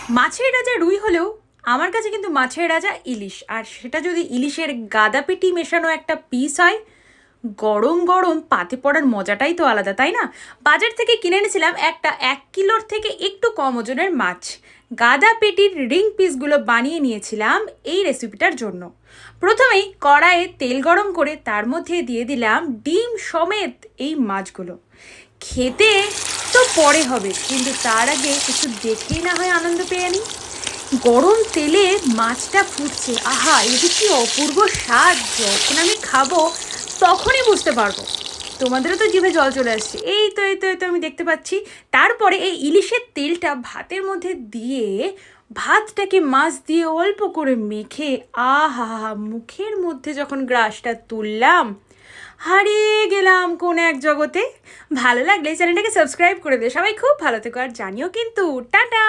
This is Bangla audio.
মাছের রাজা রুই হলেও আমার কাছে কিন্তু মাছের রাজা ইলিশ, আর সেটা যদি ইলিশের গাদাপেটি মেশানো একটা পিস হয়, গরম গরম পাতে পড়ার মজাটাই তো আলাদা, তাই না? বাজার থেকে কিনে এনেছিলাম একটা 1 কিলোর থেকে একটু কম ওজনের মাছ। গাদা পেটির রিং পিসগুলো বানিয়ে নিয়েছিলাম এই রেসিপিটার জন্য। প্রথমেই কড়াইয়ে তেল গরম করে তার মধ্যে দিয়ে দিলাম ডিম সমেত এই মাছগুলো। খেতে তো পরে হবে, কিন্তু তার আগে কিছু দেখেই না হয় আনন্দ পেয়ে নিই। গরম তেলে মাছটা ফুটছে, আহা এ যে কি অপূর্ব স্বাদ! যখন আমি খাবো তখনই বুঝতে পারবো। তোমাদেরও তো জিভে জল চলে আসছে। এই তো আমি দেখতে পাচ্ছি। তারপরে এই ইলিশের তেলটা ভাতের মধ্যে দিয়ে ভাতটাকে মাছ দিয়ে অল্প করে মেখে আহা মুখের মধ্যে যখন গ্রাসটা তুললাম, হারিয়ে গেলাম কোন এক জগতে। ভালো লাগলে চ্যানেলটাকে সাবস্ক্রাইব করে দে। সবাই খুব ভালো থেকো আর জানিও কিন্তু। টাটা।